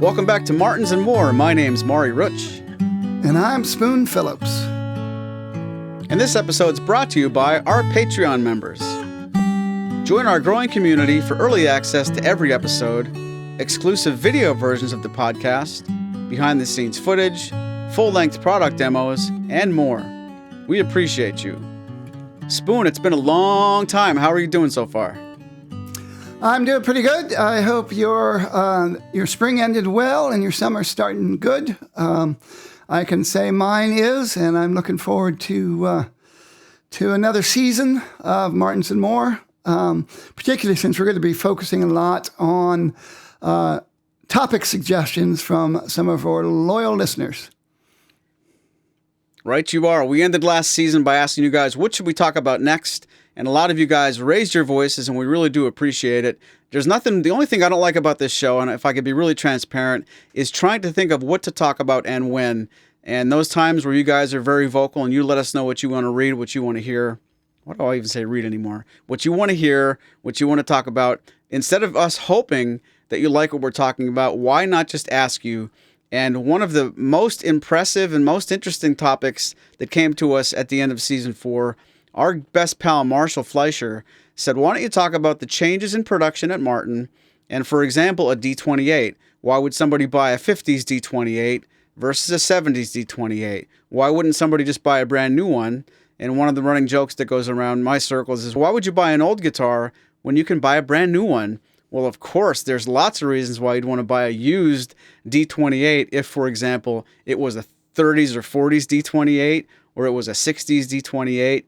Welcome back to Martins and More. My name's Maury Rutch. And I'm Spoon Phillips. And this episode's brought to you by our Patreon members. Join our growing community for early access to every episode, exclusive video versions of the podcast, behind-the-scenes footage, full-length product demos, and more. We appreciate you. Spoon, it's been a long time. How are you doing so far? I'm doing pretty good. I hope your spring ended well and your summer's starting good. I can say mine is, and I'm looking forward to another season of Martins and More, particularly since we're going to be focusing a lot on topic suggestions from some of our loyal listeners. Right you are. We ended last season by asking you guys, what should we talk about next? And a lot of you guys raised your voices, and we really do appreciate it. The only thing I don't like about this show, and if I could be really transparent, is trying to think of what to talk about and when. And those times where you guys are very vocal and you let us know what you want to read, what you want to hear. What do I even say read anymore? What you want to hear, what you want to talk about. Instead of us hoping that you like what we're talking about, why not just ask you? And one of the most impressive and most interesting topics that came to us at the end of season 4, our best pal, Marshall Fleisher, said, why don't you talk about the changes in production at Martin? And for example, a D28. Why would somebody buy a 50s D28 versus a 70s D28? Why wouldn't somebody just buy a brand new one? And one of the running jokes that goes around my circles is, why would you buy an old guitar when you can buy a brand new one? Well, of course, there's lots of reasons why you'd want to buy a used D28 if, for example, it was a 30s or 40s D28 or it was a 60s D28.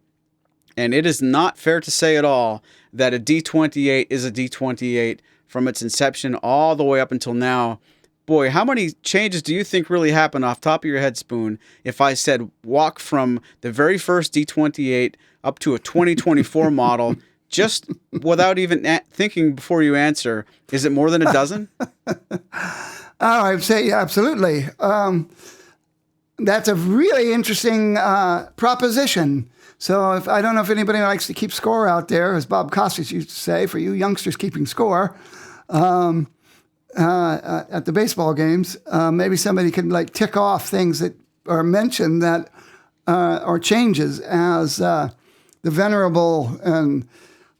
And it is not fair to say at all that a D28 is a D28 from its inception all the way up until now. Boy, how many changes do you think really happened off top of your head, Spoon, if I said walk from the very first D28 up to a 2024 model, just without even thinking before you answer? Is it more than a dozen? I'd say absolutely. That's a really interesting proposition. So I don't know if anybody likes to keep score out there, as Bob Costas used to say, for you youngsters keeping score at the baseball games. Maybe somebody could tick off things that are mentioned that are changes as the venerable and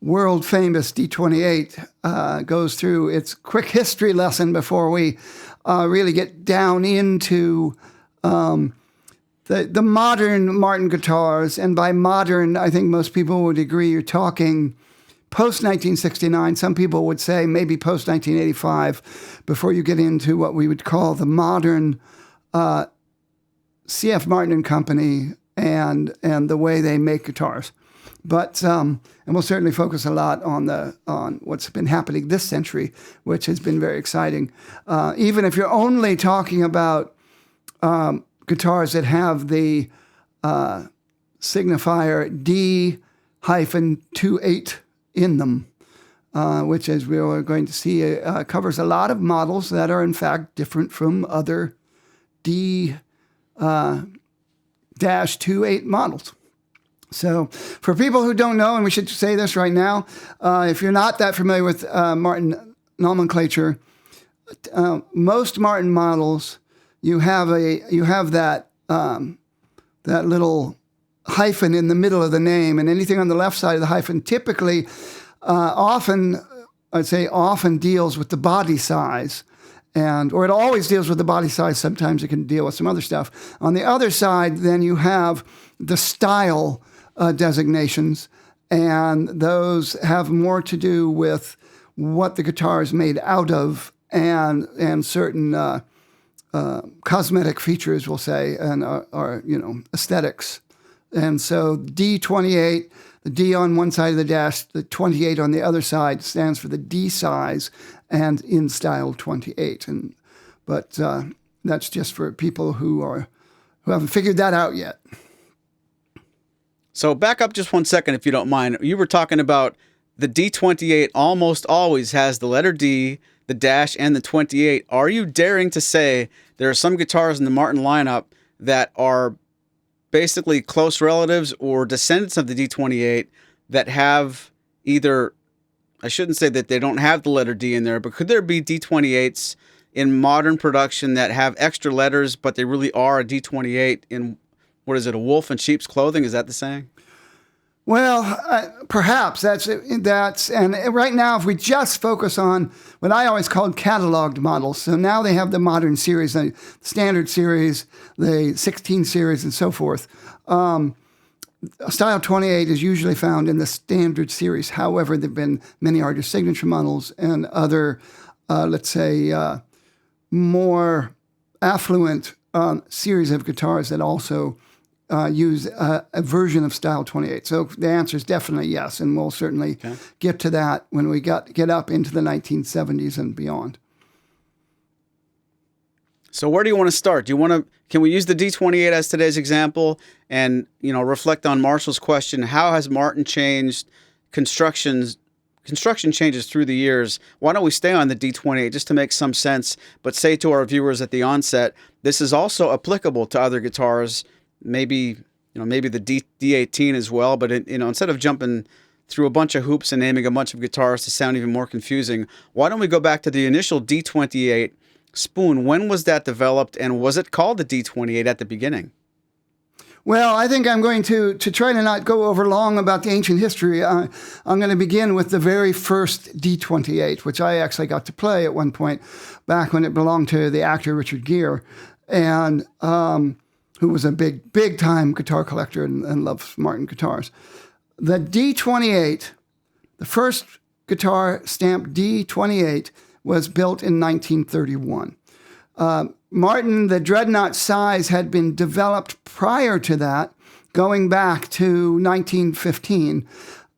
world famous D28 goes through its quick history lesson before we really get down into the modern Martin guitars. And by modern, I think most people would agree you're talking post-1969. Some people would say maybe post-1985 before you get into what we would call the modern C.F. Martin and Company and the way they make guitars. But and we'll certainly focus a lot on what's been happening this century, which has been very exciting. Even if you're only talking about guitars that have the signifier D-28 in them, which, as we are going to see, covers a lot of models that are in fact different from other D-28 models. So for people who don't know, and we should say this right now, if you're not that familiar with Martin nomenclature, most Martin models, you have that little hyphen in the middle of the name, and anything on the left side of the hyphen typically often deals with the body size. Or it always deals with the body size. Sometimes it can deal with some other stuff. On the other side, then you have the style designations, and those have more to do with what the guitar is made out of and certain cosmetic features, we'll say, and are aesthetics. And so D28, the D on one side of the dash, the 28 on the other side stands for the D size and in style 28. But that's just for people who haven't figured that out yet. So back up just 1 second, if you don't mind. You were talking about the D28 almost always has the letter D, the dash, and the 28. Are you daring to say there are some guitars in the Martin lineup that are basically close relatives or descendants of the D28 that have either, I shouldn't say that they don't have the letter D in there, but could there be D28s in modern production that have extra letters, but they really are a D28 in, what is it, a wolf in sheep's clothing? Is that the saying? Well, perhaps that's, and right now, if we just focus on what I always called cataloged models, so now they have the modern series, the standard series, the 16 series, and so forth. Style 28 is usually found in the standard series. However, there have been many artist signature models and other, let's say, more affluent series of guitars that also use a version of Style 28. So the answer is definitely yes, and we'll certainly get to that when we get up into the 1970s and beyond. So where do you want to start? Can we use the D28 as today's example and, reflect on Marshall's question, how has Martin changed construction changes through the years? Why don't we stay on the D28 just to make some sense, but say to our viewers at the onset, this is also applicable to other guitars, maybe the D18 as well, but instead of jumping through a bunch of hoops and naming a bunch of guitars to sound even more confusing, why don't we go back to the initial D28 Spoon? When was that developed, and was it called the D28 at the beginning? Well, I think I'm going to try to not go over long about the ancient history. I'm going to begin with the very first D28, which I actually got to play at one point back when it belonged to the actor Richard Gere, and who was a big time guitar collector and loves Martin guitars. The D28, the first guitar stamped D28, was built in 1931. Martin, the dreadnought size had been developed prior to that, going back to 1915.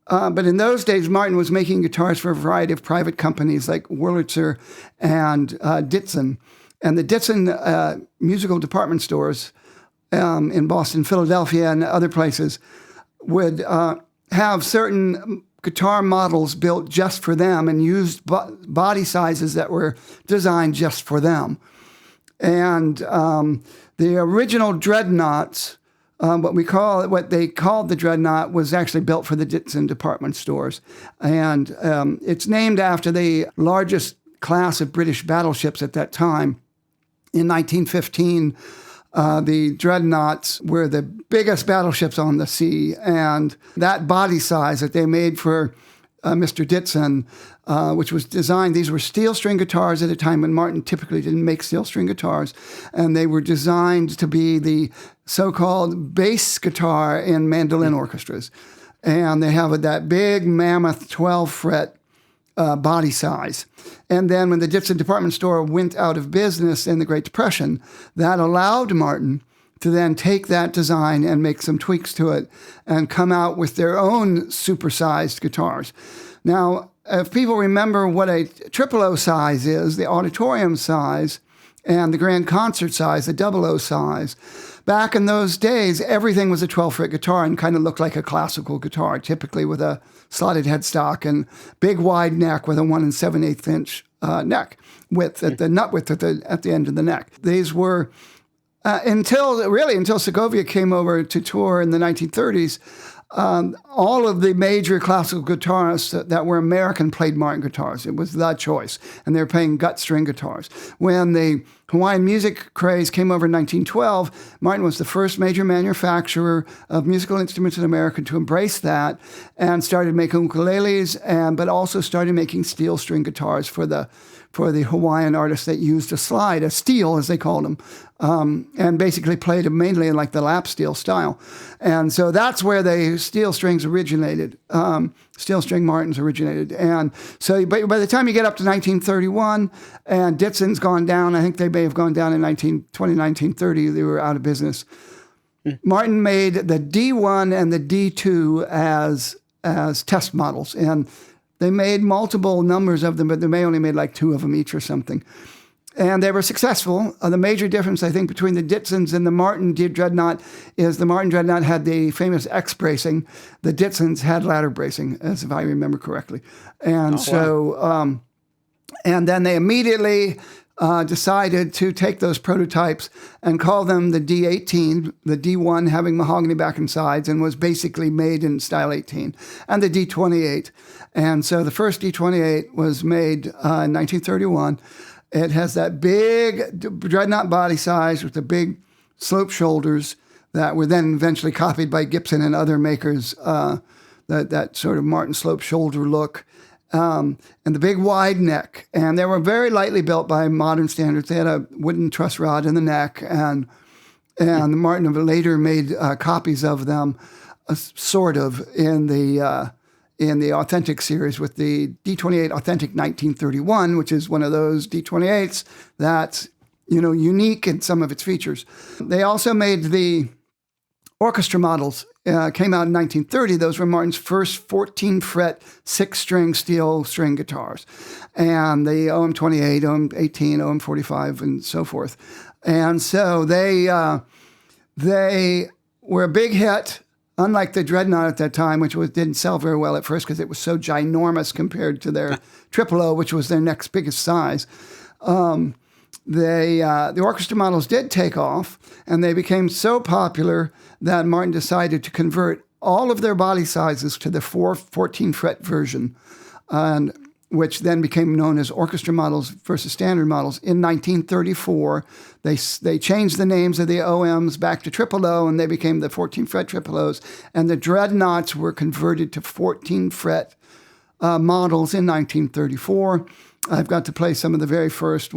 But in those days, Martin was making guitars for a variety of private companies like Wurlitzer and Ditson. And the Ditson musical department stores in Boston, Philadelphia, and other places would have certain guitar models built just for them and used body sizes that were designed just for them. And the original dreadnoughts, what they called the dreadnought, was actually built for the Ditson department stores. And it's named after the largest class of British battleships at that time. In 1915, the dreadnoughts were the biggest battleships on the sea, and that body size that they made for Mr. Ditson, which was designed, these were steel string guitars at a time when Martin typically didn't make steel string guitars, and they were designed to be the so-called bass guitar in mandolin orchestras. And they have that big mammoth 12-fret body size. And then when the Ditson department store went out of business in the Great Depression, that allowed Martin to then take that design and make some tweaks to it and come out with their own supersized guitars. Now, if people remember what a triple O size is, the auditorium size, and the grand concert size, the double O size, back in those days, everything was a 12-fret guitar and kind of looked like a classical guitar, typically with a slotted headstock and big wide neck with a 1 7/8 inch neck width at the nut width at the end of the neck. These were until Segovia came over to tour in the 1930s. All of the major classical guitarists that were American played Martin guitars. It was the choice, and they were playing gut string guitars. When the Hawaiian music craze came over in 1912, Martin was the first major manufacturer of musical instruments in America to embrace that and started making ukuleles, but also started making steel string guitars for the Hawaiian artists that used a slide, a steel as they called them, and basically played them mainly in like the lap steel style. And so that's where the steel strings originated. Steel string Martins originated. And so by the time you get up to 1931, and Ditson's gone down, I think they may have gone down in 1930, they were out of business. Martin made the D1 and the D2 as test models. And they made multiple numbers of them, but they may only made like 2 of them each or something. And they were successful. The major difference, I think, between the Ditsons and the Martin Dreadnought is the Martin Dreadnought had the famous X bracing. The Ditsons had ladder bracing, as if I remember correctly. And and then they immediately decided to take those prototypes and call them the D18, the D1 having mahogany back and sides and was basically made in style 18, and the D28. And so the first D28 was made in 1931. It has that big dreadnought body size with the big sloped shoulders that were then eventually copied by Gibson and other makers, that sort of Martin slope shoulder look, and the big wide neck. And they were very lightly built by modern standards. They had a wooden truss rod in the neck, and Martin later made copies of them, sort of, in the Authentic series with the D28 Authentic 1931, which is one of those D28s that's, unique in some of its features. They also made the orchestra models, came out in 1930. Those were Martin's first 14-fret, 6-string steel string guitars. And the OM28, OM18, OM45, and so forth. And so they were a big hit, unlike the Dreadnought at that time, which didn't sell very well at first because it was so ginormous compared to their Triple O, which was their next biggest size. The orchestra models did take off, and they became so popular that Martin decided to convert all of their body sizes to the 14-fret version, and which then became known as orchestra models versus standard models. In 1934, they changed the names of the OMs back to Triple O, and they became the 14-fret Triple Os. And the Dreadnoughts were converted to 14-fret models in 1934. I've got to play some of the very first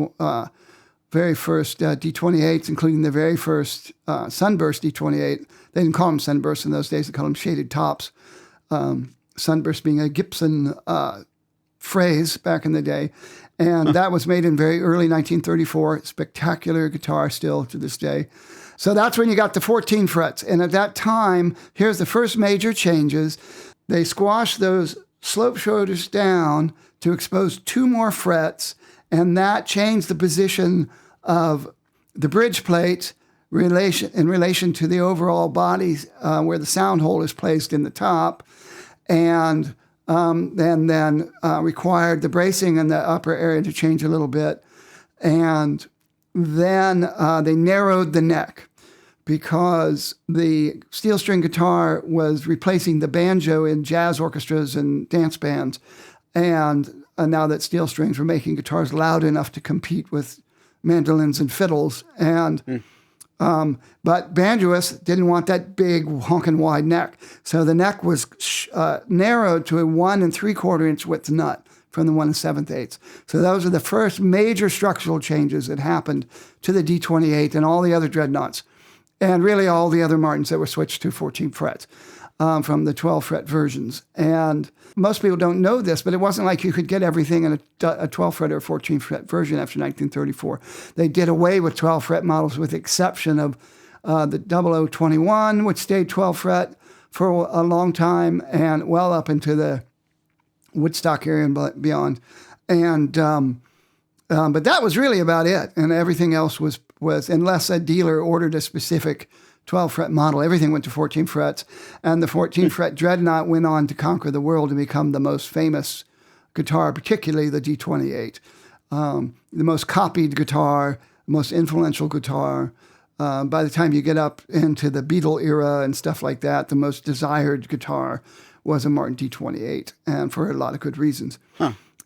D28s, including the very first Sunburst D28. They didn't call them Sunburst in those days; they called them shaded tops. Sunburst being a Gibson phrase back in the day. And that was made in very early 1934. Spectacular guitar still to this day. So that's when you got the 14 frets. And at that time, here's the first major changes. They squashed those slope shoulders down to expose 2 more frets, and that changed the position of the bridge plate in relation to the overall body, where the sound hole is placed in the top, and then required the bracing in the upper area to change a little bit. And then they narrowed the neck because the steel string guitar was replacing the banjo in jazz orchestras and dance bands. And now that steel strings were making guitars loud enough to compete with mandolins and fiddles. But banjoists didn't want that big honking wide neck. So the neck was narrowed to a 1 3/4 inch width nut from the 1 7/8. So those are the first major structural changes that happened to the D28 and all the other Dreadnoughts, and really all the other Martins that were switched to 14 frets from the 12 fret versions. And most people don't know this, but it wasn't like you could get everything in a 12 fret or 14 fret version after 1934. They did away with 12 fret models with the exception of the 0021, which stayed 12 fret for a long time and well up into the Woodstock area and beyond. And but that was really about it. And everything else was unless a dealer ordered a specific 12 fret model, everything went to 14 frets. And the 14 fret Dreadnought went on to conquer the world and become the most famous guitar, particularly the D28. The most copied guitar, the most influential guitar. By the time you get up into the Beatle era and stuff like that, the most desired guitar was a Martin D28, and for a lot of good reasons.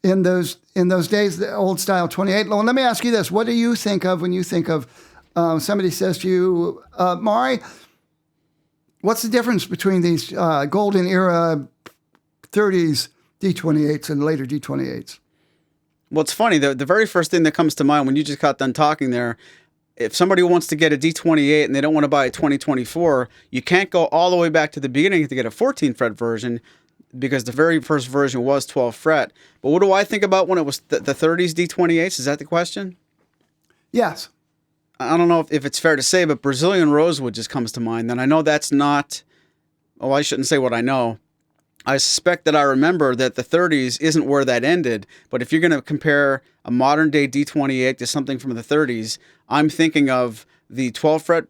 In those days, the old style 28. Well, let me ask you this: what do you think of when you think of somebody says to you, Maury, what's the difference between these golden era 30s D28s and later D28s? Well, it's funny. The very first thing that comes to mind when you just got done talking there, if somebody wants to get a D28 and they don't want to buy a 2024, you can't go all the way back to the beginning to get a 14 fret version because the very first version was 12 fret. But what do I think about when it was the 30s D28s? Is that the question? Yes. I don't know if it's fair to say, but Brazilian Rosewood just comes to mind. And I know that's not, oh, I shouldn't say what I know. I suspect that I remember that the 30s isn't where that ended. But if you're going to compare a modern day D28 to something from the 30s, I'm thinking of the 12 fret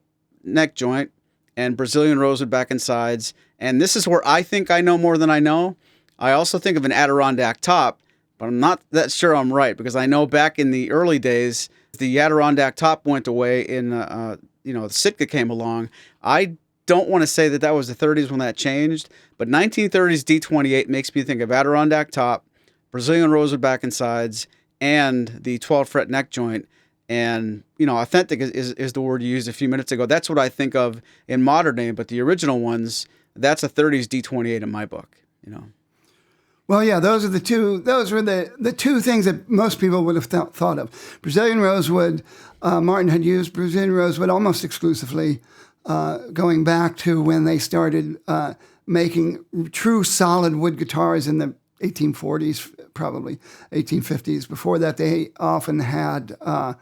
neck joint and Brazilian Rosewood back and sides. And this is where I think I know more than I know. I also think of an Adirondack top, but I'm not that sure I'm right because I know back in the early days, the Adirondack top went away in, the Sitka came along. I don't want to say that was the 30s when that changed, but 1930s D28 makes me think of Adirondack top, Brazilian Rosewood back and sides, and the 12 fret neck joint. And, authentic is the word you used a few minutes ago. That's what I think of in modern day, but the original ones, that's a 30s D28 in my book, Well, yeah, those were the two things that most people would have thought of. Brazilian rosewood, Martin had used Brazilian rosewood almost exclusively, going back to when they started making true solid wood guitars in the 1840s, probably 1850s. Before that, they often had a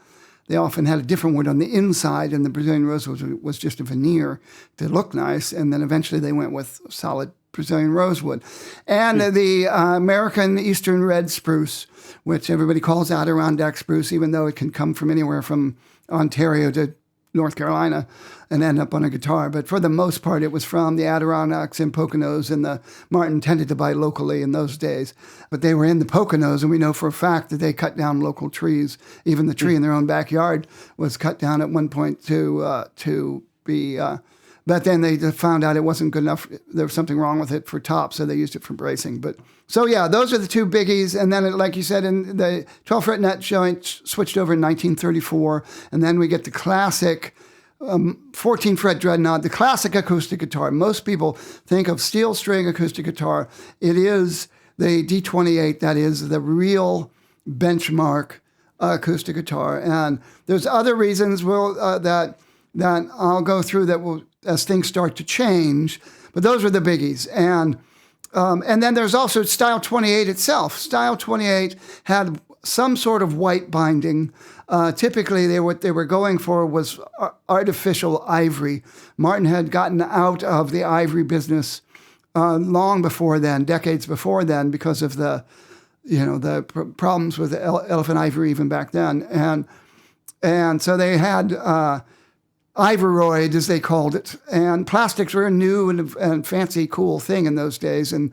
different wood on the inside, and the Brazilian rosewood was just a veneer to look nice. And then eventually they went with solid Brazilian rosewood. And the American Eastern red spruce, which everybody calls Adirondack spruce, even though it can come from anywhere from Ontario to North Carolina and end up on a guitar. But for the most part, it was from the Adirondacks and Poconos, and the Martin tended to buy locally in those days. But they were in the Poconos, and we know for a fact that they cut down local trees. Even the tree in their own backyard was cut down at one point to be... But then they found out it wasn't good enough. There was something wrong with it for top, so they used it for bracing. But so yeah, those are the two biggies. And then, like you said, in the 12 fret neck joint switched over in 1934, and then we get the classic 14 fret dreadnought, the classic acoustic guitar. Most people think of steel string acoustic guitar. It is the D28 that is the real benchmark acoustic guitar. And there's other reasons that I'll go through that will, as things start to change, but those are the biggies. And then there's also Style 28 itself. Style 28 had some sort of white binding. Typically, what they were going for was artificial ivory. Martin had gotten out of the ivory business long before then, decades before then, because of the problems with elephant ivory even back then. And so they had Ivoroid, as they called it, and plastics were a new and fancy, cool thing in those days, and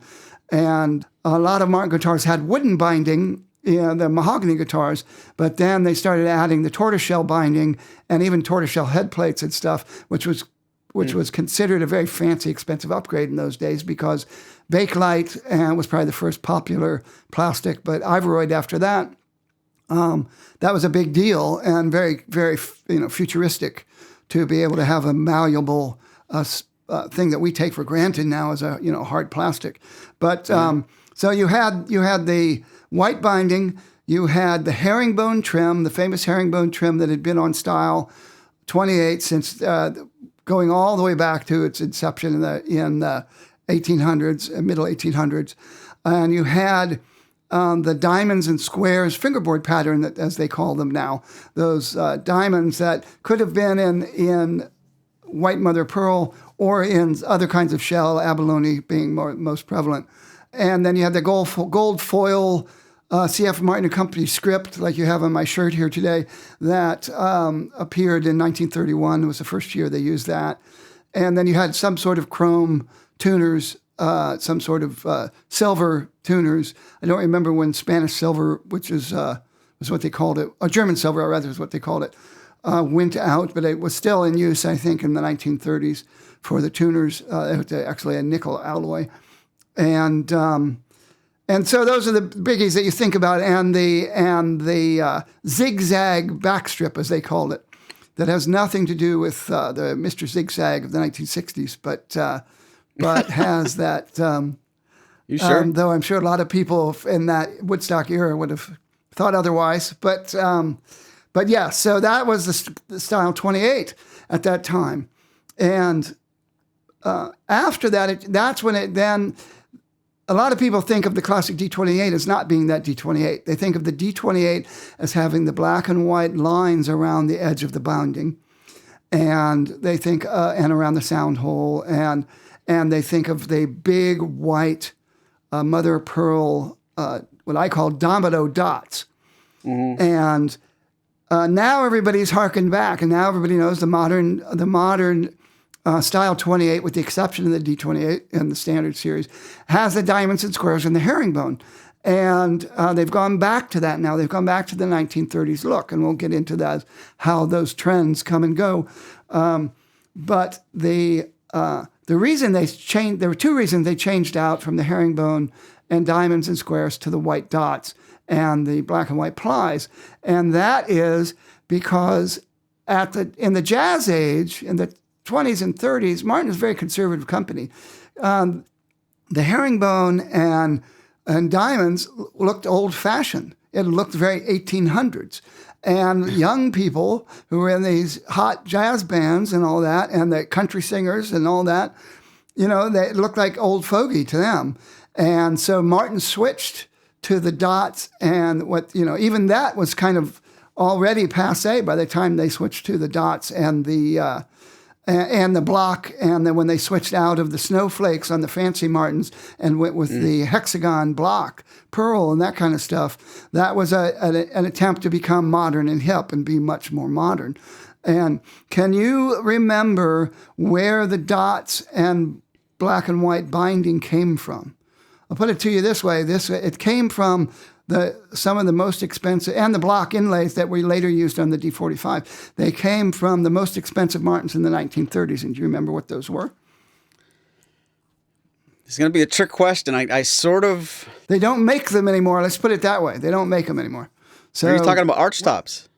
a lot of Martin guitars had wooden binding, the mahogany guitars, but then they started adding the tortoiseshell binding and even tortoiseshell head plates and stuff, which was considered a very fancy, expensive upgrade in those days, because Bakelite was probably the first popular plastic, but Ivoroid after that, that was a big deal and very, very futuristic, to be able to have a malleable thing that we take for granted now as a hard plastic. But so you had the white binding, you had the herringbone trim, the famous herringbone trim that had been on Style 28 since going all the way back to its inception in the 1800s, middle 1800s, and you had the diamonds and squares fingerboard pattern, that, as they call them now, those diamonds that could have been in white mother of pearl or in other kinds of shell, abalone being most prevalent. And then you had the gold foil C.F. Martin & Company script, like you have on my shirt here today, that appeared in 1931. It was the first year they used that. And then you had some sort of chrome tuners, some sort of silver tuners. I don't remember when Spanish silver, which was what they called it, or German silver, rather, is what they called it, went out, but it was still in use, I think, in the 1930s for the tuners. It was actually a nickel alloy. And so those are the biggies that you think about, and the zigzag backstrip, as they called it, that has nothing to do with the Mr. Zigzag of the 1960s, but has that. You sure? Though I'm sure a lot of people in that Woodstock era would have thought otherwise. But yeah, so that was the Style 28 at that time, and after that, that's when it then. A lot of people think of the classic D28 as not being that D28. They think of the D28 as having the black and white lines around the edge of the binding, and they think and around the sound hole, and they think of the big white mother of pearl, what I call domino dots. Mm-hmm. And now everybody's harkened back, and now everybody knows the modern Style 28, with the exception of the D28 and the standard series, has the diamonds and squares and the herringbone. And they've gone back to that now. They've gone back to the 1930s look, and we'll get into that, how those trends come and go. But the reason they changed, there were two reasons they changed out from the herringbone and diamonds and squares to the white dots. and the black and white plies. And that is because in the jazz age, in the 20s and 30s, Martin was a very conservative company. The herringbone and diamonds looked old-fashioned. It looked very 1800s. And young people who were in these hot jazz bands and all that, and the country singers and all that, they looked like old fogey to them. And so Martin switched to the dots, and even that was kind of already passé by the time they switched to the dots and the block, and then when they switched out of the snowflakes on the fancy Martins and went with the hexagon block, pearl, and that kind of stuff, that was an attempt to become modern and hip and be much more modern. And can you remember where the dots and black and white binding came from? I'll put it to you this way. It came from some of the most expensive, and the block inlays that we later used on the D45, they came from the most expensive Martins in the 1930s. And do you remember what those were? It's going to be a trick question. I sort of... They don't make them anymore. Let's put it that way. They don't make them anymore. So, are you talking about arch tops?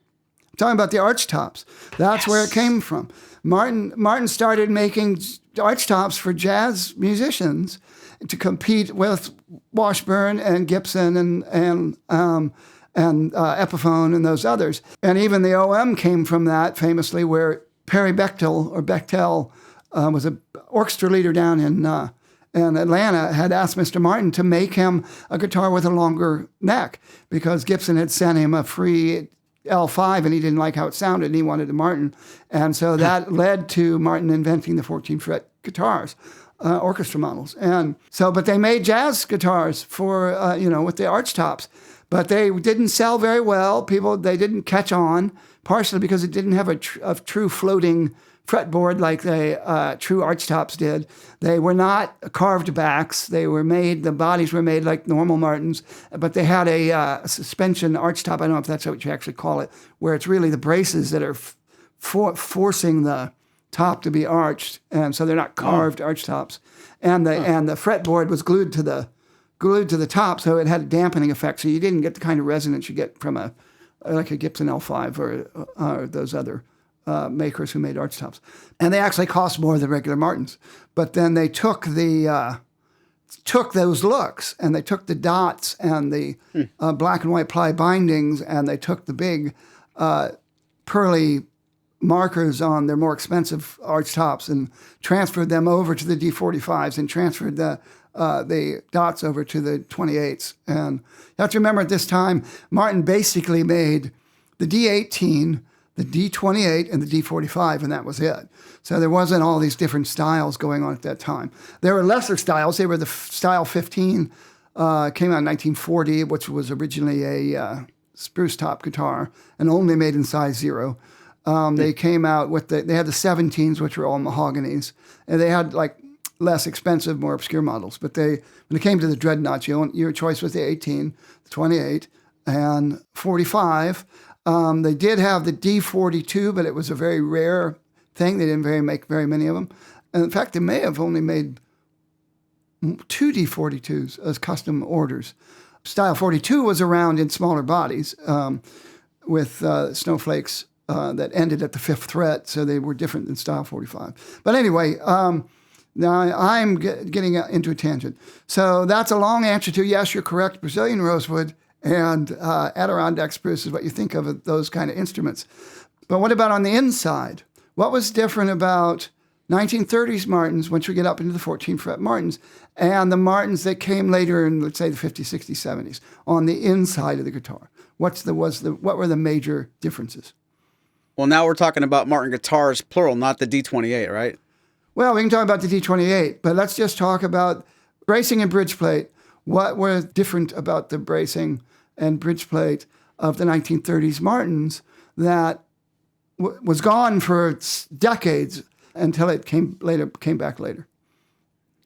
I'm talking about the arch tops. That's where it came from. Martin started making arch tops for jazz musicians to compete with Washburn and Gibson and Epiphone and those others. And even the OM came from that famously, where Perry Bechtel was an orchestra leader down in Atlanta, had asked Mr. Martin to make him a guitar with a longer neck because Gibson had sent him a free L5 and he didn't like how it sounded and he wanted a Martin. And so that led to Martin inventing the 14-fret guitars. Orchestra models. And so, but they made jazz guitars for, with the arch tops, but they didn't sell very well. They didn't catch on, partially because it didn't have a true floating fretboard like the true arch tops did. They were not carved backs. The bodies were made like normal Martins, but they had a suspension arch top. I don't know if that's what you actually call it, where it's really the braces that are forcing the top to be arched, and so they're not carved arch tops. And the fretboard was glued to the top, so it had a dampening effect. So you didn't get the kind of resonance you get from a Gibson L5 or those other makers who made arch tops. And they actually cost more than regular Martins. But then they took those looks, and they took the dots and the black and white ply bindings, and they took the big pearly markers on their more expensive arch tops and transferred them over to the D45s and transferred the dots over to the 28s. And you have to remember at this time, Martin basically made the D18, the D28, and the D45, and that was it. So there wasn't all these different styles going on at that time. There were lesser styles. They were the Style 15, came out in 1940, which was originally a spruce top guitar and only made in size 0. They came out with they had the 17s, which were all mahoganies, and they had like less expensive, more obscure models. But when it came to the dreadnought, your choice was the 18, the 28, and 45. They did have the D42, but it was a very rare thing. They didn't make very many of them. And in fact, they may have only made 2 D42s as custom orders. Style 42 was around in smaller bodies with snowflakes that ended at the 5th fret, so they were different than Style 45. But anyway, now I'm getting into a tangent. So that's a long answer to, yes, you're correct, Brazilian rosewood and Adirondack spruce is what you think of those kind of instruments. But what about on the inside? What was different about 1930s Martins, once we get up into the 14-fret Martins, and the Martins that came later in, let's say, the 50s, 60s, 70s, on the inside of the guitar? What were the major differences? Well, now we're talking about Martin guitars, plural, not the D28, right? Well, we can talk about the D28, but let's just talk about bracing and bridge plate. What was different about the bracing and bridge plate of the 1930s Martins that was gone for decades until it came back later?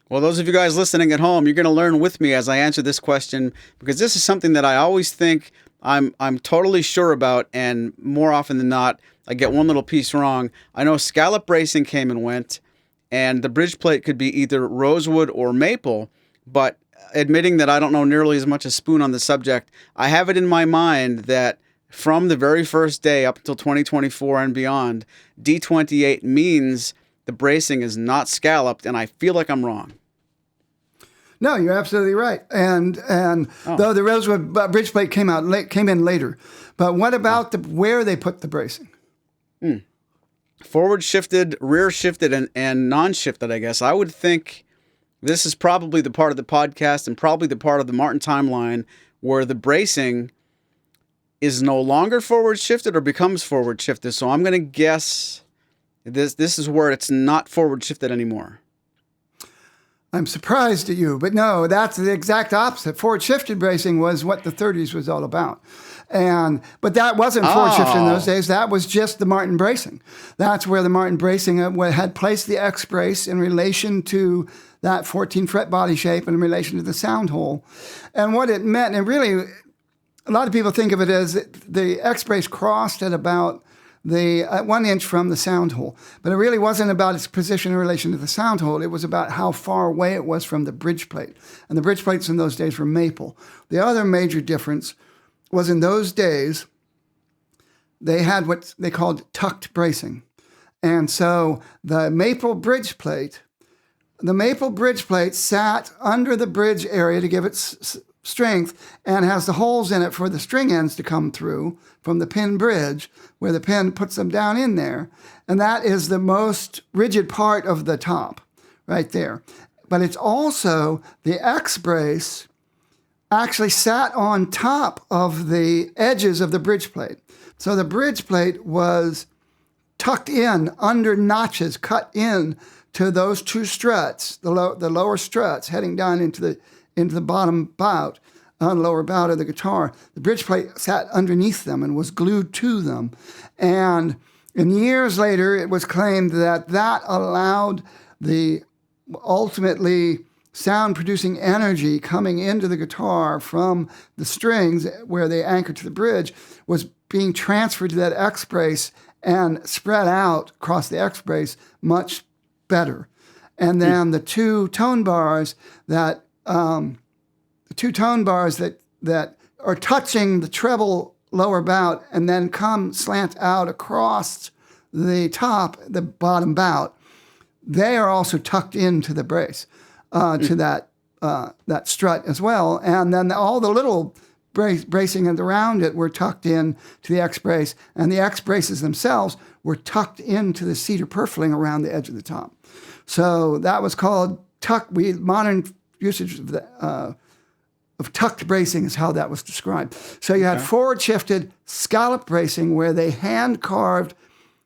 Well, those of you guys listening at home, you're going to learn with me as I answer this question, because this is something that I always think I'm totally sure about, and more often than not, I get one little piece wrong. I know scallop bracing came and went, and the bridge plate could be either rosewood or maple, but admitting that I don't know nearly as much as Spoon on the subject, I have it in my mind that from the very first day up until 2024 and beyond, D28 means the bracing is not scalloped, and I feel like I'm wrong. No, you're absolutely right. And though the rosewood bridge plate came in later, but what about where they put the bracing? Forward shifted, rear shifted, and non-shifted, I guess. I would think this is probably the part of the podcast and probably the part of the Martin timeline where the bracing is no longer forward shifted or becomes forward shifted. So I'm going to guess this is where it's not forward shifted anymore. I'm surprised at you, but no, that's the exact opposite. Forward shifted bracing was what the 30s was all about. But that wasn't forward shifted in those days. That was just the Martin bracing. That's where the Martin bracing had placed the X brace in relation to that 14 fret body shape and in relation to the sound hole. And what it meant, and really, a lot of people think of it as the X brace crossed at about 1 inch from the sound hole. But it really wasn't about its position in relation to the sound hole. It was about how far away it was from the bridge plate. And the bridge plates in those days were maple. The other major difference was in those days, they had what they called tucked bracing. And so the maple bridge plate sat under the bridge area to give it strength and has the holes in it for the string ends to come through from the pin bridge where the pin puts them down in there. And that is the most rigid part of the top right there. But it's also the X brace actually sat on top of the edges of the bridge plate. So the bridge plate was tucked in under notches, cut in to those two struts, the lower struts heading down into the bottom bout, lower bout of the guitar. The bridge plate sat underneath them and was glued to them. And years later, it was claimed that allowed the ultimately sound-producing energy coming into the guitar from the strings where they anchored to the bridge was being transferred to that X brace and spread out across the X brace much better. And then the two tone bars that are touching the treble lower bout and then come slant out across the top, the bottom bout, they are also tucked into the brace, to that strut as well. And then all the little bracing around it were tucked in to the X brace, and the X braces themselves were tucked into the cedar purfling around the edge of the top. So that was called modern usage of tucked bracing is how that was described. So you had forward shifted scallop bracing where they hand carved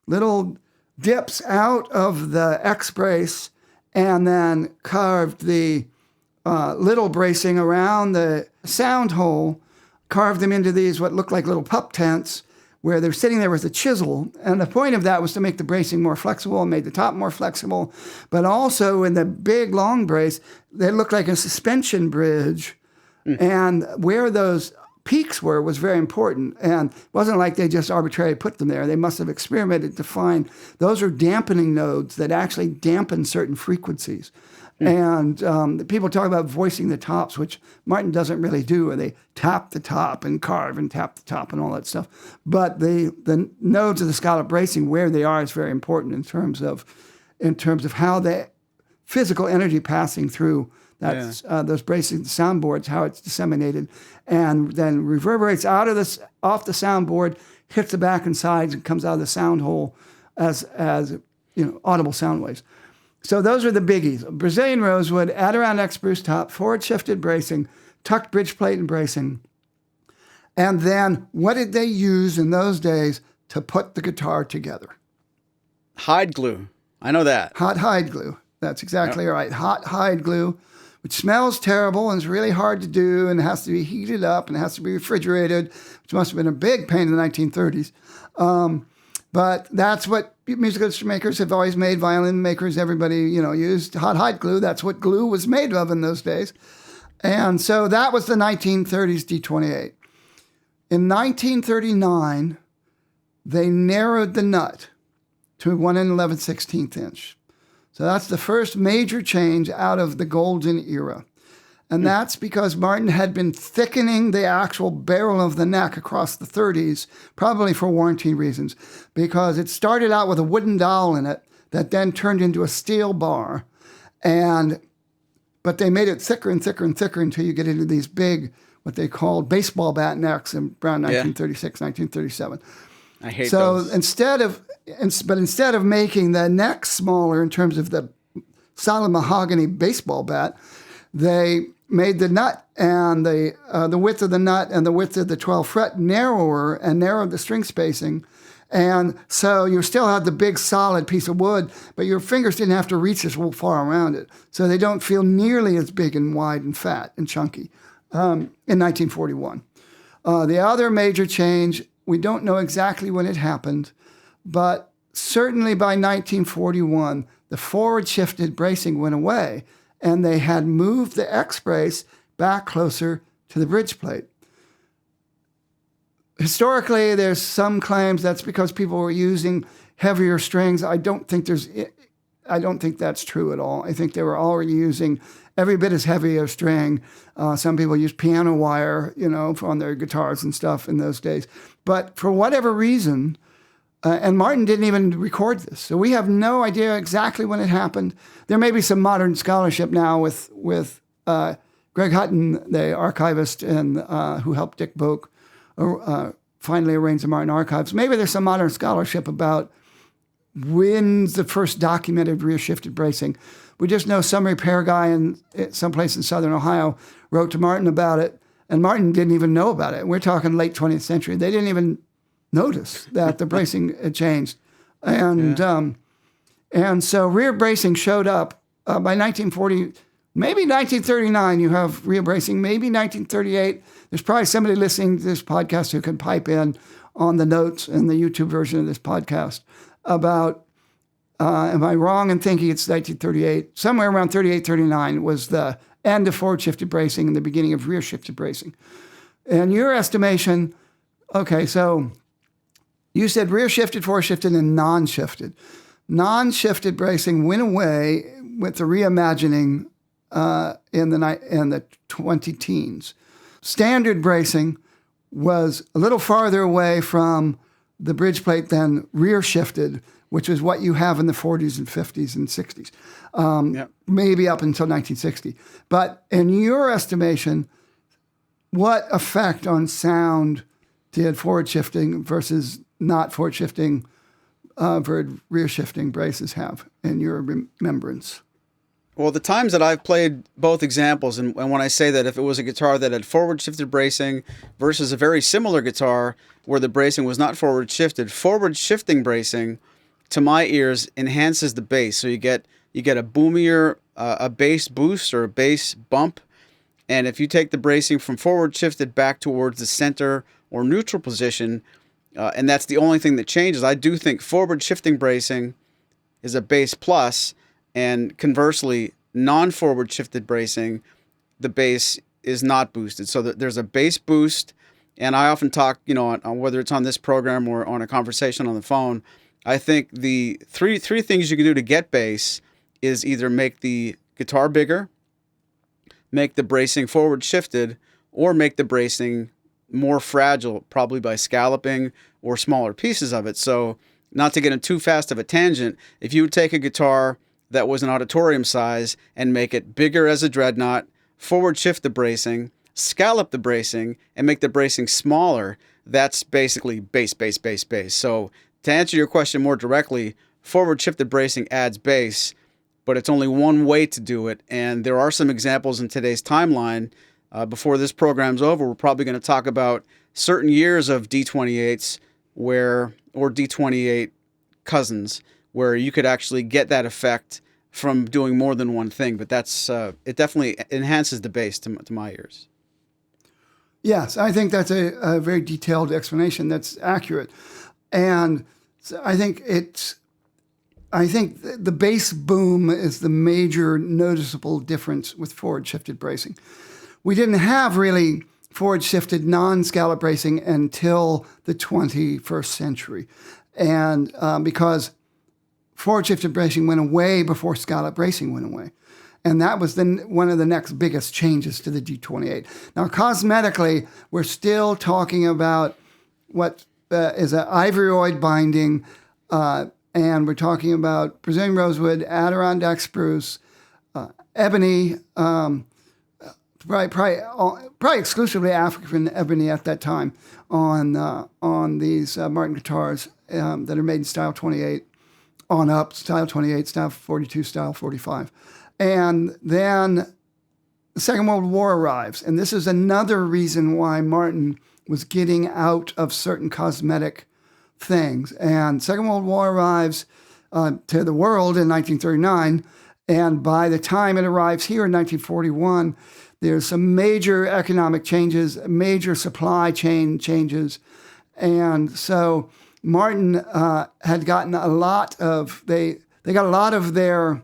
little dips out of the X brace and then carved the little bracing around the sound hole, carved them into these what looked like little pup tents where they're sitting there with a chisel. And the point of that was to make the bracing more flexible and made the top more flexible. But also in the big long brace, they looked like a suspension bridge. And where those peaks were was very important. And it wasn't like they just arbitrarily put them there. They must have experimented to find those are dampening nodes that actually dampen certain frequencies. And people talk about voicing the tops, which Martin doesn't really do, where they tap the top and carve and tap the top and all that stuff. But the nodes of the scallop bracing, where they are, is very important in terms of how the physical energy passing through those bracing soundboards, how it's disseminated, and then reverberates off the soundboard, hits the back and sides, and comes out of the sound hole as audible sound waves. So those are the biggies: Brazilian rosewood, Adirondack spruce top, forward shifted bracing, tucked bridge plate and bracing. And then what did they use in those days to put the guitar together? Hide glue. I know that. Hot hide glue. That's exactly right. Hot hide glue, which smells terrible and is really hard to do and has to be heated up and has to be refrigerated, which must have been a big pain in the 1930s. But that's what musical instrument makers have always made. Violin makers, everybody, used hot hide glue. That's what glue was made of in those days. And so that was the 1930s D28. In 1939, they narrowed the nut to 1 11/16 inch. So that's the first major change out of the golden era. And that's because Martin had been thickening the actual barrel of the neck across the 30s, probably for warranty reasons, because it started out with a wooden dowel in it that then turned into a steel bar. But they made it thicker and thicker and thicker until you get into these big, what they called baseball bat necks in around 1936, 1937. I hate those. So instead of making the neck smaller in terms of the solid mahogany baseball bat, they made the nut and the width of the nut and the width of the 12th fret narrower and narrowed the string spacing. And so you still had the big solid piece of wood, but your fingers didn't have to reach as far around it. So they don't feel nearly as big and wide and fat and chunky in 1941. The other major change, we don't know exactly when it happened, but certainly by 1941, the forward shifted bracing went away, and they had moved the X brace back closer to the bridge plate. Historically, there's some claims that's because people were using heavier strings. I don't think that's true at all. I think they were already using every bit as heavy a string. Some people use piano wire, on their guitars and stuff in those days. But for whatever reason, and Martin didn't even record this, so we have no idea exactly when it happened. There may be some modern scholarship now with Greg Hutton, the archivist, and who helped Dick Boak finally arrange the Martin archives. Maybe there's some modern scholarship about when's the first documented rear shifted bracing. We just know some repair guy in someplace in southern Ohio wrote to Martin about it, and Martin didn't even know about it. We're talking late 20th century. They didn't even notice that the bracing had changed. And so rear bracing showed up by 1940, maybe 1939, you have rear bracing, maybe 1938. There's probably somebody listening to this podcast who can pipe in on the notes in the YouTube version of this podcast about, am I wrong in thinking it's 1938? Somewhere around 38, 39 was the end of forward shifted bracing and the beginning of rear shifted bracing. And your estimation, okay, so you said rear shifted, forward shifted, and non-shifted. Non-shifted bracing went away with the reimagining in the 20-teens. Standard bracing was a little farther away from the bridge plate than rear shifted, which is what you have in the 40s and 50s and 60s, maybe up until 1960. But in your estimation, what effect on sound did forward shifting versus not forward shifting, rear shifting braces have in your remembrance? Well, the times that I've played both examples, and when I say that if it was a guitar that had forward-shifted bracing versus a very similar guitar where the bracing was not forward-shifted, forward-shifting bracing, to my ears, enhances the bass. So you get a boomier, a bass boost or a bass bump, and if you take the bracing from forward-shifted back towards the center or neutral position, and that's the only thing that changes, I do think forward-shifting bracing is a bass plus. And conversely, non-forward shifted bracing, the bass is not boosted. So there's a bass boost, and I often talk, on whether it's on this program or on a conversation on the phone, I think the three things you can do to get bass is either make the guitar bigger, make the bracing forward shifted, or make the bracing more fragile, probably by scalloping or smaller pieces of it. So not to get in too fast of a tangent, if you would take a guitar that was an auditorium size and make it bigger as a dreadnought, forward shift the bracing, scallop the bracing, and make the bracing smaller, that's basically bass, bass, bass, bass. So to answer your question more directly, forward shifted bracing adds bass, but it's only one way to do it. And there are some examples in today's timeline. Before this program's over, we're probably going to talk about certain years of D28s or D28 cousins, where you could actually get that effect from doing more than one thing. But that's it definitely enhances the bass to my ears. Yes, I think that's a very detailed explanation that's accurate. And so I think the bass boom is the major noticeable difference with forward-shifted bracing. We didn't have really forward-shifted non-scallop bracing until the 21st century. And because forward-shifted bracing went away before scallop bracing went away. And that was one of the next biggest changes to the D28. Now, cosmetically, we're still talking about what is an ivoryoid binding, and we're talking about Brazilian rosewood, Adirondack spruce, ebony, probably exclusively African ebony at that time on these Martin guitars that are made in style 28 on up, style 28, style 42, style 45. And then the Second World War arrives, and this is another reason why Martin was getting out of certain cosmetic things. And Second World War arrives to the world in 1939, and by the time it arrives here in 1941, there's some major economic changes, major supply chain changes, and so Martin had gotten a lot of they got a lot of their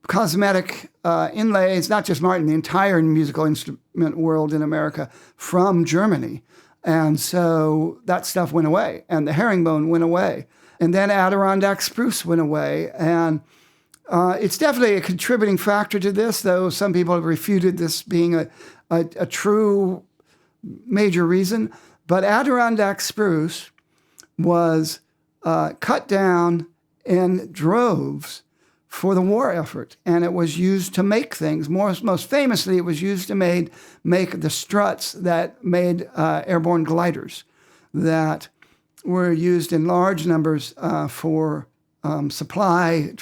cosmetic inlays, not just Martin, the entire musical instrument world in America, from Germany. And so that stuff went away, and the herringbone went away. And then Adirondack spruce went away. And it's definitely a contributing factor to this, though some people have refuted this being a true major reason. But Adirondack spruce was cut down in droves for the war effort, and it was used to make things. Most famously, it was used to make the struts that made airborne gliders that were used in large numbers for supplying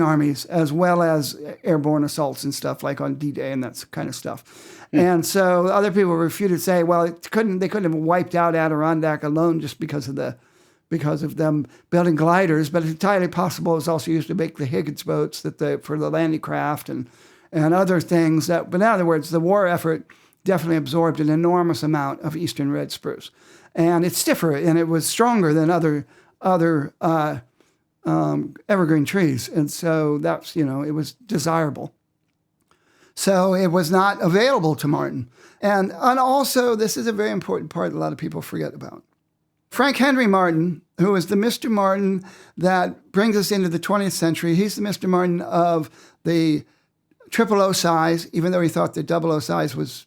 armies, as well as airborne assaults and stuff like on D-Day and that kind of stuff. And so other people refuted, say, well, they couldn't have wiped out Adirondack alone just because of them building gliders, but it's entirely possible it was also used to make the Higgins boats for the landing craft and other things. But in other words, the war effort definitely absorbed an enormous amount of eastern red spruce, and it's stiffer and it was stronger than other evergreen trees, and so that's it was desirable. So it was not available to Martin, and also this is a very important part that a lot of people forget about. Frank Henry Martin, who is the Mr. Martin that brings us into the 20th century, he's the Mr. Martin of the triple O size, even though he thought the double O size was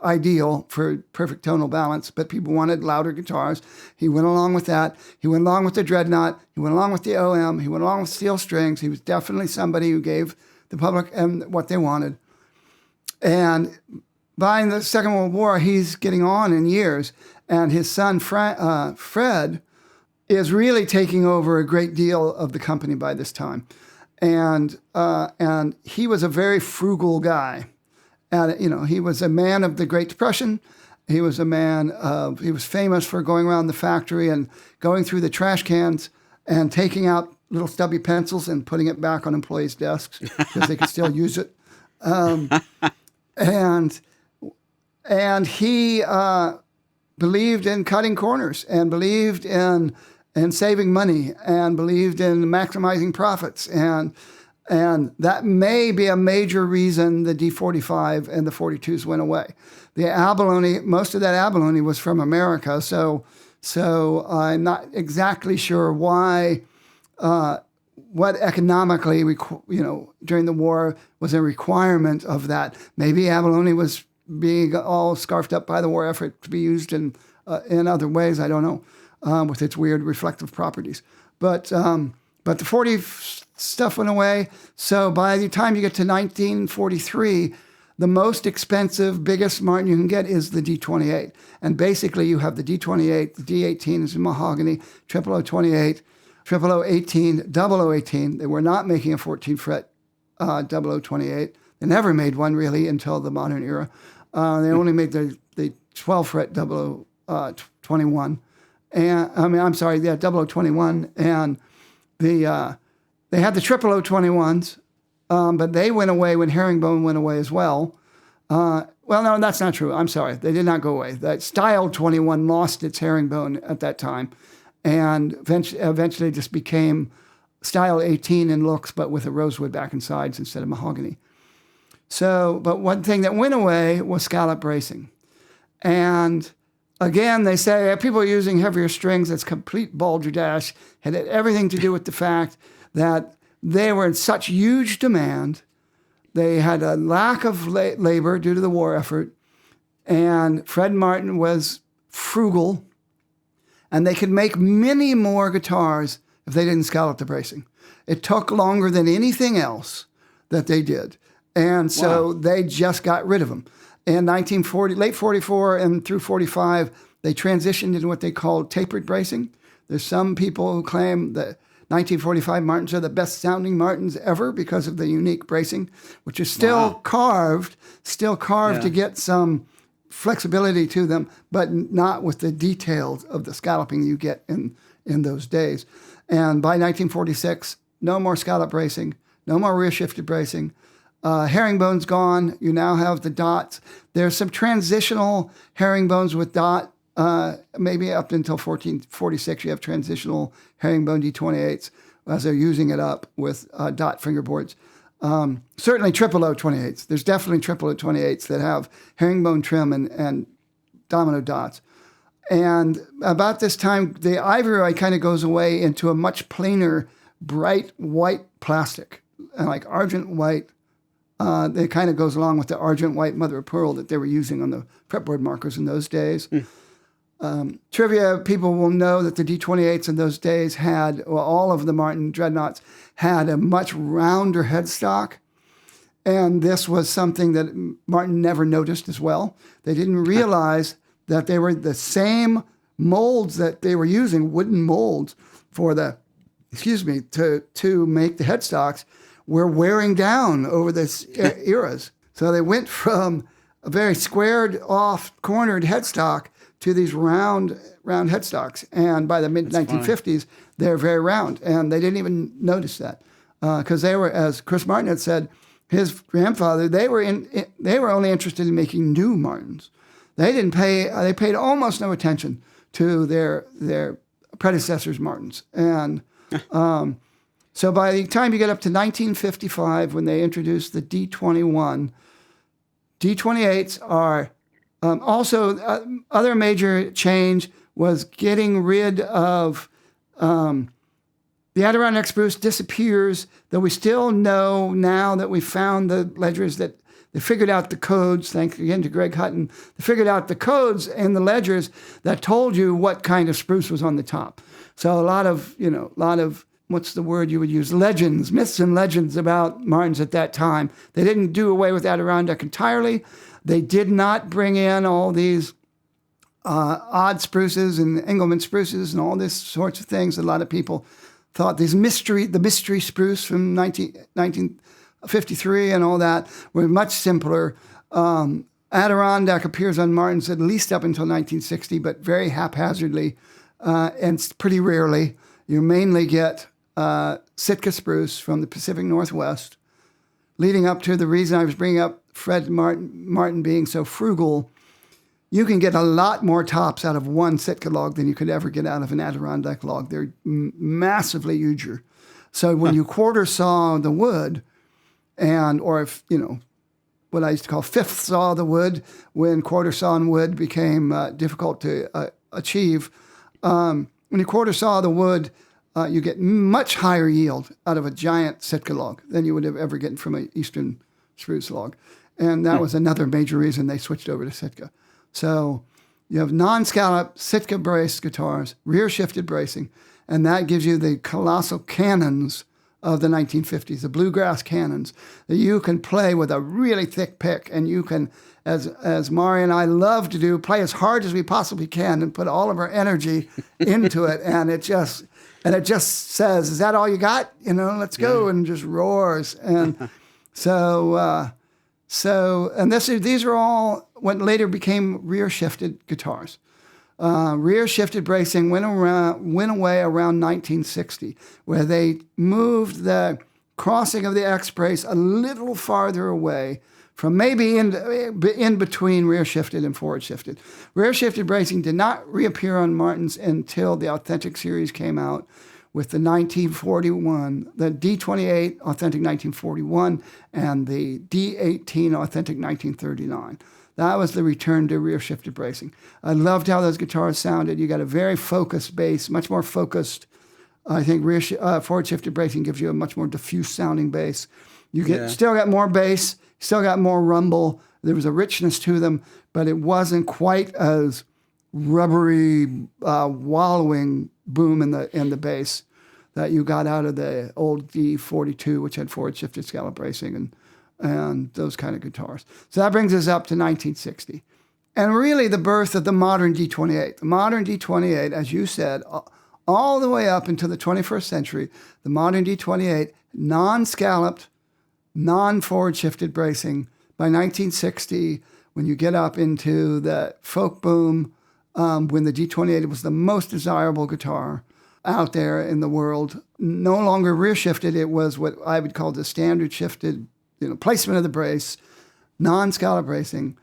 ideal for perfect tonal balance, but people wanted louder guitars. He went along with that. He went along with the dreadnought. He went along with the OM. He went along with steel strings. He was definitely somebody who gave the public what they wanted. And by the Second World War, he's getting on in years, and his son, Fred, is really taking over a great deal of the company by this time. And he was a very frugal guy. And, he was a man of the Great Depression. He was he was famous for going around the factory and going through the trash cans and taking out little stubby pencils and putting it back on employees' desks because they could still use it. And he believed in cutting corners and believed in saving money and believed in maximizing profits. And that may be a major reason the D45 and the 42s went away. The abalone, most of that abalone was from America, so I'm not exactly sure why, what economically, during the war was a requirement of that. Maybe abalone was being all scarfed up by the war effort to be used in other ways, I don't know, with its weird reflective properties. But the 40 stuff went away. So by the time you get to 1943, the most expensive, biggest Martin you can get is the D28. And basically you have the D28, the D18 is in mahogany, triple O28, triple O18, double O18. They were not making a 14 fret double O28. They never made one really until the modern era. They only made the 12 fret double O21. Double O21. And they had the triple O21s, but they went away when herringbone went away as well. Well, no, that's not true. I'm sorry. They did not go away. That style 21 lost its herringbone at that time and eventually just became style 18 in looks, but with a rosewood back and sides instead of mahogany. So, but one thing that went away was scallop bracing. And again, they say people are using heavier strings. That's complete balderdash. Had everything to do with the fact that they were in such huge demand. They had a lack of labor due to the war effort, and Fred Martin was frugal, and they could make many more guitars if they didn't scallop the bracing. It took longer than anything else that they did, and so they just got rid of them. In 1940, late 44 and through 45, they transitioned into what they called tapered bracing. There's some people who claim that 1945 Martins are the best sounding Martins ever because of the unique bracing, which is still carved to get some flexibility to them, but not with the details of the scalloping you get in those days. And by 1946, no more scallop bracing, no more rear shifted bracing. Herringbone's gone. You now have the dots. There's some transitional herringbones with dot. Maybe up until 1446, you have transitional herringbone D28s as they're using it up with dot fingerboards. Certainly triple O 28s. There's definitely triple O 28s that have herringbone trim and domino dots. And about this time, the ivory kind of goes away into a much plainer, bright white plastic, like argent white. It kind of goes along with the argent white mother of pearl that they were using on the fretboard markers in those days. Trivia, people will know that the D28s in those days had, well, all of the Martin dreadnoughts had a much rounder headstock. And this was something that Martin never noticed as well. They didn't realize that they were the same molds that they were using, wooden molds for to make the headstocks, were wearing down over the eras. So they went from a very squared off, cornered headstock to these round headstocks. And by the mid-1950s, they're very round. And they didn't even notice that because they were, as Chris Martin had said, his grandfather, they were only interested in making new Martins. They paid almost no attention to their predecessors' Martins. And so by the time you get up to 1955, when they introduced the D21, D28s are also, other major change was getting rid of the Adirondack spruce disappears, though we still know now that we found the ledgers that they figured out the codes, thanks again to Greg Hutton, they figured out the codes in the ledgers that told you what kind of spruce was on the top. So a lot of, what's the word you would use? Legends, myths and legends about Martins at that time. They didn't do away with Adirondack entirely. They did not bring in all these odd spruces and Engelmann spruces and all these sorts of things. A lot of people thought the mystery spruce from 1953 and all that were much simpler. Adirondack appears on Martins at least up until 1960, but very haphazardly and pretty rarely. You mainly get Sitka spruce from the Pacific Northwest, leading up to the reason I was bringing up Fred Martin being so frugal. You can get a lot more tops out of one Sitka log than you could ever get out of an Adirondack log. They're massively huger. So when you quarter saw the wood, or if, what I used to call fifth saw the wood, when quarter sawn wood became difficult to achieve, when you quarter saw the wood, you get much higher yield out of a giant Sitka log than you would have ever gotten from an eastern spruce log. And that was another major reason they switched over to Sitka. So you have non-scallop Sitka braced guitars, rear-shifted bracing, and that gives you the colossal cannons of the 1950s, the bluegrass cannons, that you can play with a really thick pick, and you can, as Maury and I love to do, play as hard as we possibly can and put all of our energy into it, and it just says, "Is that all you got? Let's go," and just roars. And these are all what later became rear-shifted guitars. Rear-shifted bracing went away around 1960, where they moved the crossing of the X brace a little farther away from maybe in between rear-shifted and forward-shifted. Rear-shifted bracing did not reappear on Martins until the Authentic series came out with the 1941, the D28 Authentic 1941, and the D18 Authentic 1939. That was the return to rear-shifted bracing. I loved how those guitars sounded. You got a very focused bass, much more focused I think forward shifted bracing gives you a much more diffuse sounding bass. You still got more bass, still got more rumble. There was a richness to them, but it wasn't quite as rubbery, wallowing boom in the bass that you got out of the old D42, which had forward shifted scallop bracing and those kind of guitars. So that brings us up to 1960. And really the birth of the modern D28. The modern D28, as you said, all the way up into the 21st century, the modern D28, non-scalloped, non-forward shifted bracing. By 1960, when you get up into the folk boom, when the D28 was the most desirable guitar out there in the world, no longer rear shifted, it was what I would call the standard shifted, placement of the brace, non-scallop bracing,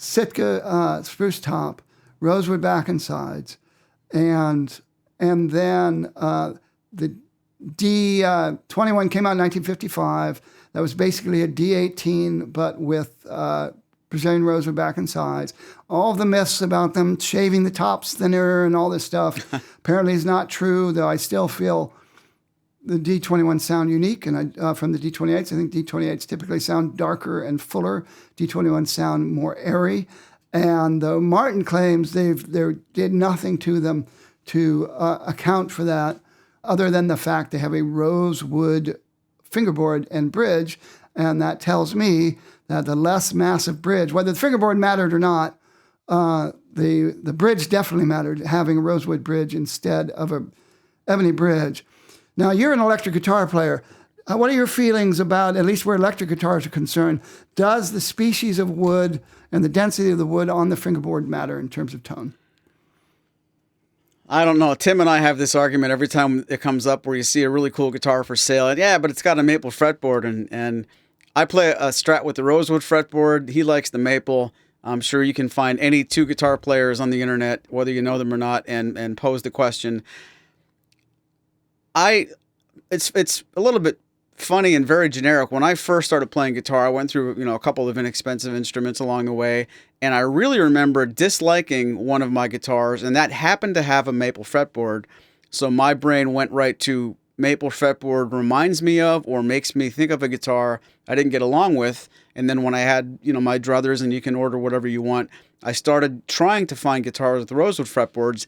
Sitka spruce top, rosewood back and sides, and then the D21 came out in 1955. That was basically a D18, but with Brazilian rosewood back and sides. All the myths about them shaving the tops thinner and all this stuff apparently is not true, though I still feel the D21 sound unique. And from the D28s, I think D28s typically sound darker and fuller. D21 sound more airy. And though Martin claims they did nothing to them to account for that, other than the fact they have a rosewood fingerboard and bridge, and that tells me that the less massive bridge, whether the fingerboard mattered or not, the bridge definitely mattered, having a rosewood bridge instead of a ebony bridge. Now, you're an electric guitar player. What are your feelings about, at least where electric guitars are concerned, does the species of wood and the density of the wood on the fingerboard matter in terms of tone? I don't know. Tim and I have this argument every time it comes up where you see a really cool guitar for sale. And yeah, but it's got a maple fretboard. And I play a Strat with the rosewood fretboard. He likes the maple. I'm sure you can find any two guitar players on the internet, whether you know them or not, and pose the question. It's a little bit funny and very generic. When I first started playing guitar, I went through a couple of inexpensive instruments along the way, and I really remember disliking one of my guitars, and that happened to have a maple fretboard. So my brain went right to maple fretboard reminds me of or makes me think of a guitar I didn't get along with. And then when I had my druthers, and you can order whatever you want, I started trying to find guitars with rosewood fretboards.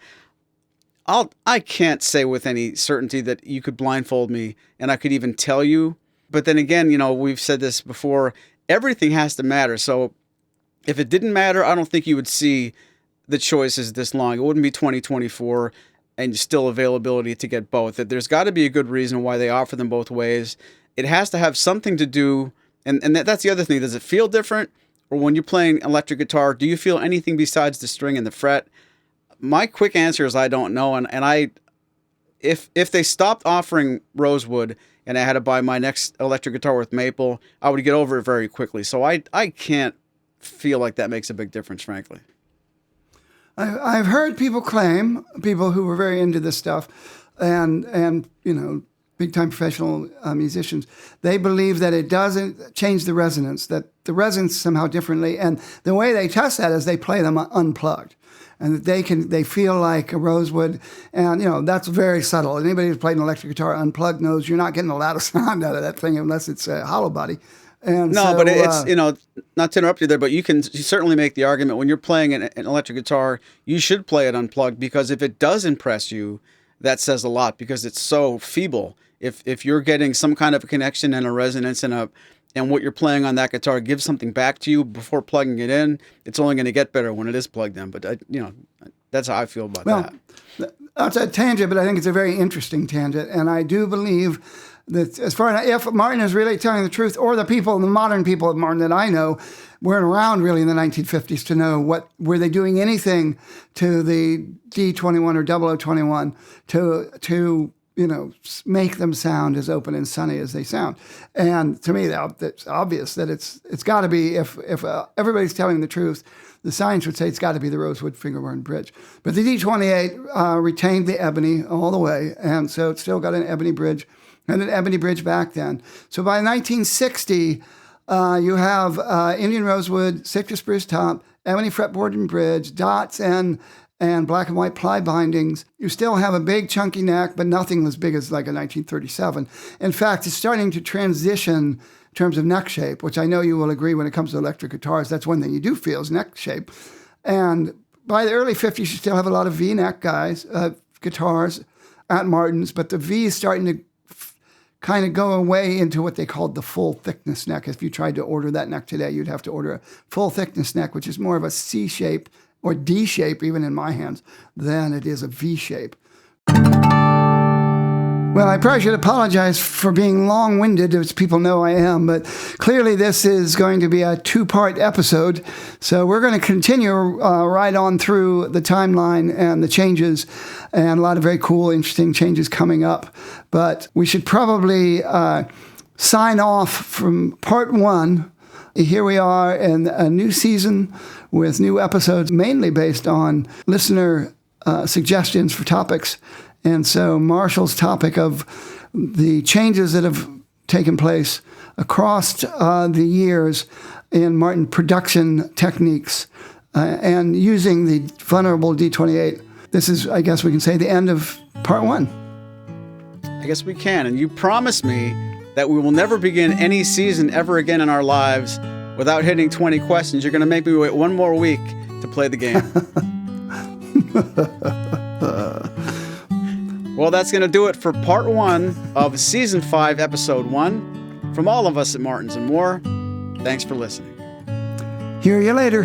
I can't say with any certainty that you could blindfold me and I could even tell you. But then again, we've said this before, everything has to matter. So if it didn't matter, I don't think you would see the choices this long. It wouldn't be 2024 and still availability to get both. There's got to be a good reason why they offer them both ways. It has to have something to do, and that's the other thing. Does it feel different? Or when you're playing electric guitar, do you feel anything besides the string and the fret? My quick answer is I don't know, and if they stopped offering rosewood and I had to buy my next electric guitar with maple, I would get over it very quickly. So I can't feel like that makes a big difference, frankly. I've heard people who were very into this stuff, and big time professional musicians, they believe that it doesn't change the resonance, that the resonance somehow differently, and the way they test that is they play them unplugged. And that they feel like a rosewood, and that's very subtle. Anybody who's played an electric guitar unplugged knows you're not getting a lot of sound out of that thing unless it's a hollow body. And no, but it's not to interrupt you there, but you certainly make the argument when you're playing an electric guitar, you should play it unplugged, because if it does impress you, that says a lot, because it's so feeble. If you're getting some kind of a connection and a resonance and what you're playing on that guitar gives something back to you before plugging it in, it's only going to get better when it is plugged in. But that's how I feel about that. That's a tangent, but I think it's a very interesting tangent, and I do believe that as far as if Martin is really telling the truth, or the modern people of Martin that I know weren't around really in the 1950s to know were they doing anything to the D21 or 0021 to make them sound as open and sunny as they sound. And to me, it's obvious that it's got to be, if everybody's telling the truth, the science would say it's got to be the rosewood fingerboard bridge. But the D28 retained the ebony all the way, and so it's still got an ebony bridge, and an ebony bridge back then. So by 1960, you have Indian rosewood, Sitka spruce top, ebony fretboard and bridge, dots, and and black and white ply bindings, you still have a big chunky neck, but nothing as big as like a 1937. In fact, it's starting to transition in terms of neck shape, which I know you will agree when it comes to electric guitars. That's one thing you do feel is neck shape. And by the early 50s, you still have a lot of V-neck guitars at Martin's, but the V is starting to kind of go away into what they called the full thickness neck. If you tried to order that neck today, you'd have to order a full thickness neck, which is more of a C shape or D shape, even in my hands, than it is a V shape. Well, I probably should apologize for being long-winded, as people know I am, but clearly this is going to be a two-part episode. So we're going to continue right on through the timeline and the changes, and a lot of very cool, interesting changes coming up. But we should probably sign off from part one. Here we are in a new season with new episodes, mainly based on listener suggestions for topics. And so Marshall's topic of the changes that have taken place across the years in Martin production techniques and using the vulnerable D28. This is, I guess we can say, the end of part one. I guess we can. And you promised me that we will never begin any season ever again in our lives without hitting 20 questions. You're going to make me wait one more week to play the game. Well, that's going to do it for part one of season 5, episode 1. From all of us at Martins and More, thanks for listening. Hear you later.